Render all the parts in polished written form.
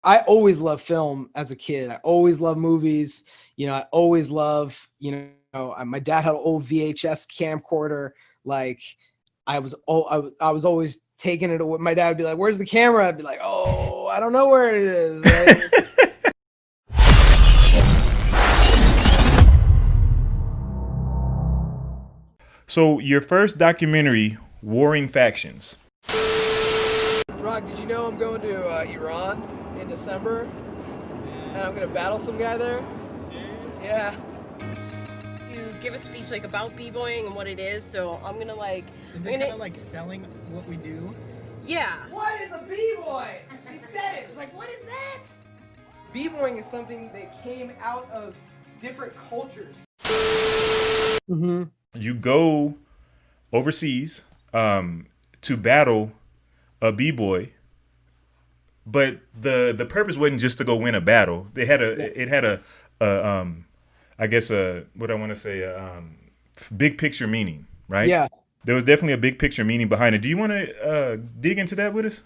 I always loved film as a kid. I always loved movies. I always love, my dad had an old VHS camcorder. Like I was always taking it away. My dad would be like, "Where's the camera?" I'd be like, "Oh, I don't know where it is." So your first documentary, Warring Factions. Rock, did you know I'm going to Iran in December? And I'm going to battle some guy there? Yeah. You give a speech like about b-boying and what it is, so I'm gonna like... Is it kind of like selling what we do? Yeah. What is a b-boy? She said it. She's like, what is that? B-boying is something that came out of different cultures. Mm-hmm. You go overseas to battle a b-boy, but the purpose wasn't just to go win a battle. It had a I guess what I want to say big picture meaning, right? Yeah. There was definitely a big picture meaning behind it. Do you want to dig into that with us?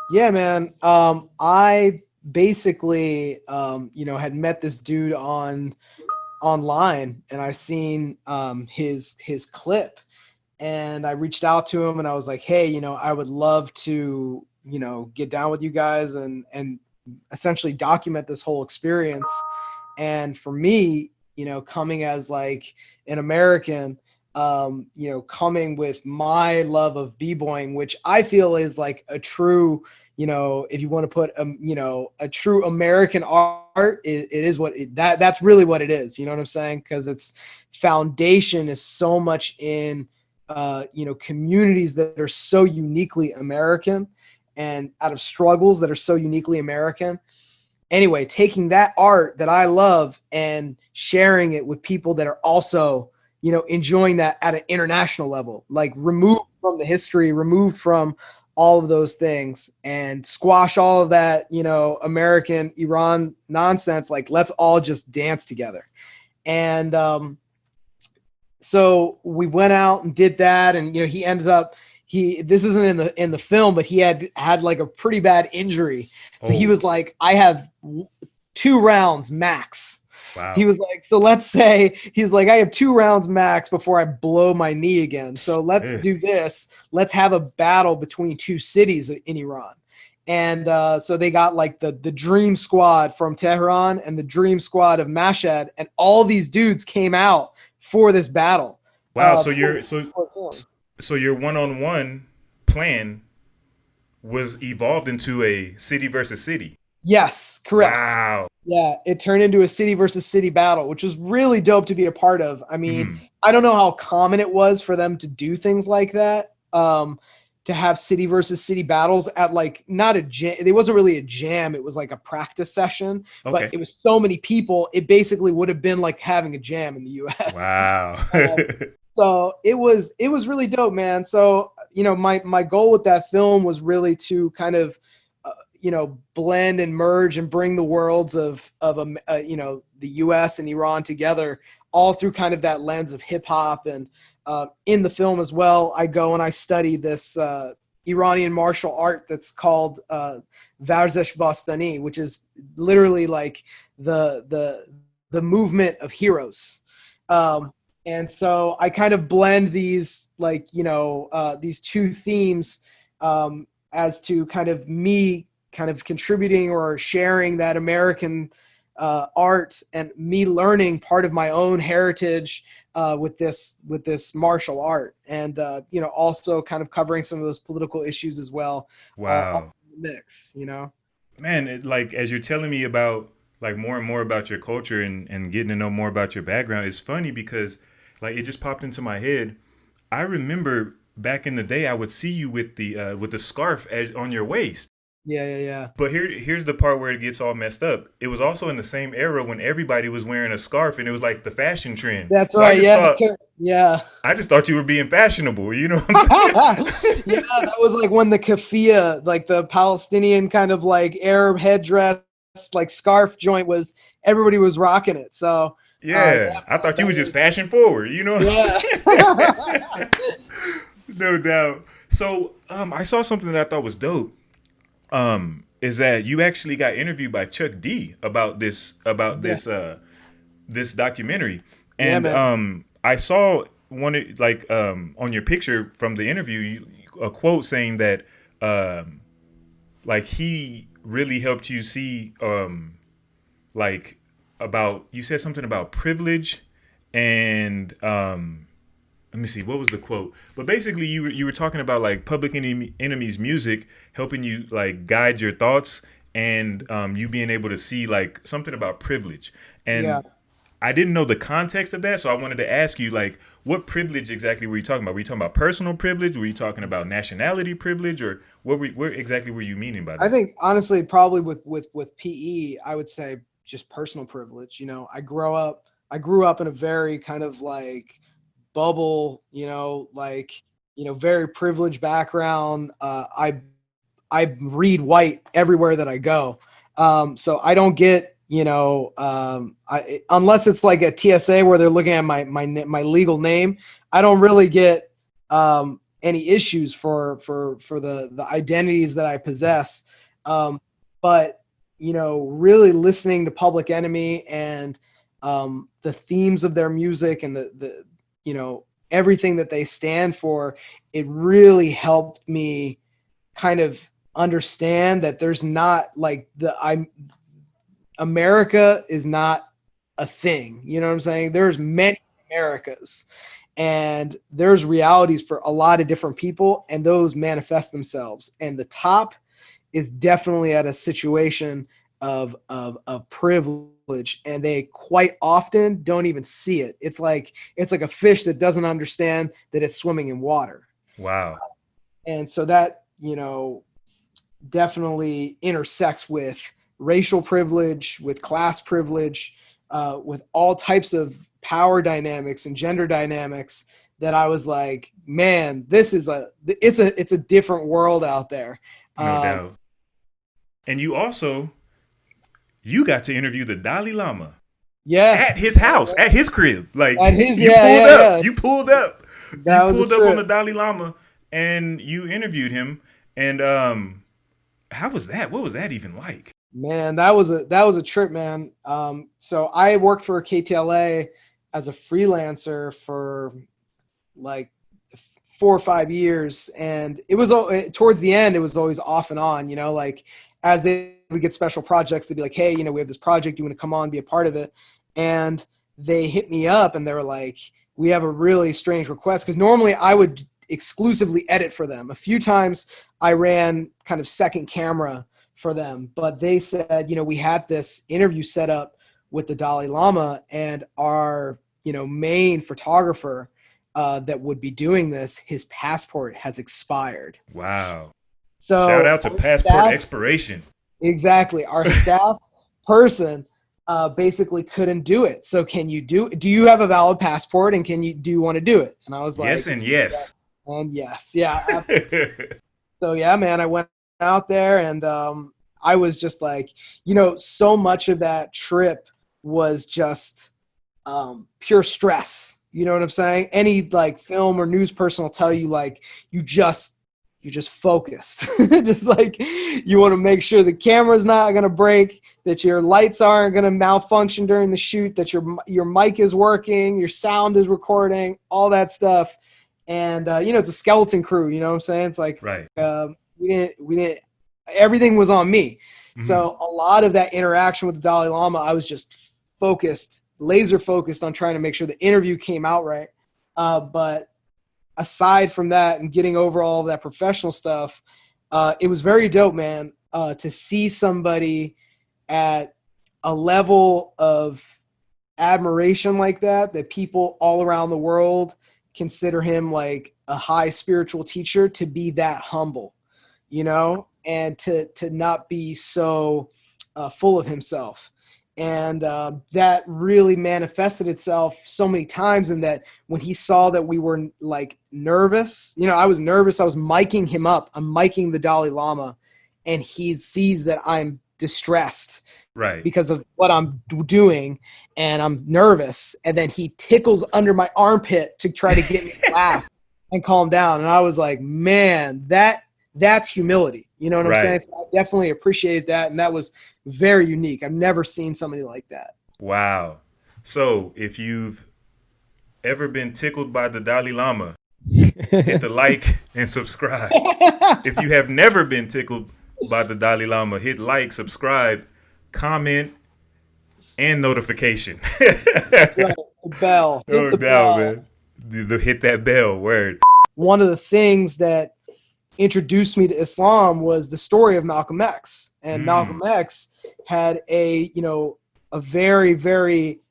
Yeah, man. I basically had met this dude online, and I seen his clip, and I reached out to him and I was like, hey, I would love to get down with you guys and essentially document this whole experience. And for me, coming as like an American, coming with my love of b-boying, which I feel is like a true, if you want to put a true American art, it is that's really what it is. You know what I'm saying? Because its foundation is so much in communities that are so uniquely American, and out of struggles that are so uniquely American. Anyway, taking that art that I love and sharing it with people that are also, enjoying that at an international level, like removed from the history, removed from all of those things, and squash all of that, American Iran nonsense. Like, let's all just dance together. And so we went out and did that. And, he ends up, this isn't in the film, but he had like a pretty bad injury. So he was like, I have 2 rounds max. Wow. He was like, so let's say, he's like, I have 2 rounds max before I blow my knee again. So let's do this. Let's have a battle between 2 cities in Iran. And so they got like the dream squad from Tehran and the dream squad of Mashhad, and all these dudes came out for this battle. Wow. So your one-on-one plan was evolved into a city versus city. Yes, correct. Wow. Yeah, it turned into a city versus city battle, which was really dope to be a part of. I mean, I don't know how common it was for them to do things like that, to have city versus city battles at like not a jam. It wasn't really a jam. It was like a practice session, but it was so many people. It basically would have been like having a jam in the U.S. Wow. So it was really dope, man. So, my goal with that film was really to kind of, blend and merge and bring the worlds of the U.S. and Iran together, all through kind of that lens of hip hop. And in the film as well, I go and I study this Iranian martial art that's called Varzesh Bastani, which is literally like the movement of heroes. And so I kind of blend these, like, these 2 themes as to kind of me kind of contributing or sharing that American art, and me learning part of my own heritage with this martial art, and also kind of covering some of those political issues as well. Wow. In the mix, Man, like as you're telling me about like more and more about your culture and getting to know more about your background, it's funny because like it just popped into my head. I remember back in the day, I would see you with the scarf on your waist. Yeah. But here's the part where it gets all messed up. It was also in the same era when everybody was wearing a scarf, and it was like the fashion trend. That's so right. Yeah. I just thought you were being fashionable. You know what I'm saying? Yeah, that was like when the keffiyeh, like the Palestinian kind of like Arab headdress, like scarf joint, was everybody was rocking it. So yeah, I thought you was just fashion forward. You know what I'm saying? No doubt. So I saw something that I thought was dope. is that you actually got interviewed by Chuck D about this documentary, Yeah, and man. I saw on your picture from the interview a quote saying that like he really helped you see like about, you said something about privilege and let me see, what was the quote? But basically, you were talking about like Enemy's music helping you like guide your thoughts, and you being able to see like something about privilege. Yeah. And I didn't know the context of that, so I wanted to ask you like, what privilege exactly were you talking about? Were you talking about personal privilege? Were you talking about nationality privilege, or what exactly were you meaning by I that? think honestly, probably with PE, I would say just personal privilege. I grew up in a very kind of like bubble, very privileged background. I read white everywhere that I go. So I don't get, unless it's like a TSA where they're looking at my legal name, I don't really get any issues for the identities that I possess. But really listening to Public Enemy and the themes of their music and everything that they stand for, it really helped me kind of understand that there's not like America is not a thing. You know what I'm saying? There's many Americas, and there's realities for a lot of different people, and those manifest themselves. And the top is definitely at a situation of privilege, and they quite often don't even see it. It's like a fish that doesn't understand that it's swimming in water. Wow. And so that, definitely intersects with racial privilege, with class privilege, with all types of power dynamics and gender dynamics, that I was like, man, it's a different world out there. No doubt. And you got to interview the Dalai Lama. Yeah. At his house, at his crib. Like At his, you yeah, pulled yeah, up. yeah. You pulled up. That you was a pulled up trip. on the Dalai Lama and you interviewed him. And how was that? What was that even like? Man, that was a trip, man. So I worked for KTLA as a freelancer for like 4 or 5 years, and it was towards the end, it was always off and on, like as they would get special projects, they'd be like, hey, we have this project, you want to come on, be a part of it? And they hit me up and they were like, we have a really strange request, because normally I would exclusively edit for them. A few times I ran kind of second camera for them, but they said, we had this interview set up with the Dalai Lama, and our, main photographer that would be doing this, his passport has expired. Wow. So shout out to passport staff, expiration. Exactly. Our staff person basically couldn't do it. So do you have a valid passport, and do you want to do it? And I was like, yes and yes. And yes. Yeah. So yeah, man, I went out there, and I was just like, so much of that trip was just pure stress. You know what I'm saying? Any like film or news person will tell you, like, you're just focused. Just like, you want to make sure the camera's not going to break, that your lights aren't going to malfunction during the shoot, that your mic is working, your sound is recording, all that stuff. And it's a skeleton crew. You know what I'm saying? It's like, right. We didn't. Everything was on me. Mm-hmm. So a lot of that interaction with the Dalai Lama, I was just laser focused on trying to make sure the interview came out right. But aside from that and getting over all of that professional stuff, it was very dope, man, to see somebody at a level of admiration like that people all around the world consider him like a high spiritual teacher, to be that humble, and to not be so full of himself. And that really manifested itself so many times in that when he saw that we were like nervous, I was nervous. I was miking him up. I'm miking the Dalai Lama, and he sees that I'm distressed, right, because of what I'm doing, and I'm nervous. And then he tickles under my armpit to try to get me to laugh and calm down. And I was like, man, that that's humility. You know what I'm Right. saying? So I definitely appreciated that. And that was very unique. I've never seen somebody like that. Wow. So if you've ever been tickled by the Dalai Lama, hit the like and subscribe. If you have never been tickled by the Dalai Lama, hit like, subscribe, comment, and notification. That's right. The bell. Hit No the doubt, bell. man. Hit that bell. Word. One of the things that introduced me to Islam was the story of Malcolm X. And Malcolm X had a very, very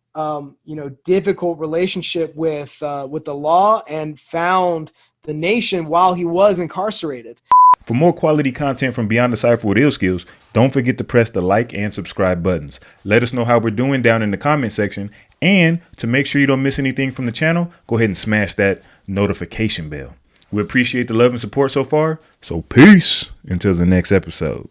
difficult relationship with the law, and found the nation while he was incarcerated. For more quality content from Beyond the Cypher with Illskillz, don't forget to press the like and subscribe buttons. Let us know how we're doing down in the comment section. And to make sure you don't miss anything from the channel, go ahead and smash that notification bell. We appreciate the love and support so far. So peace until the next episode.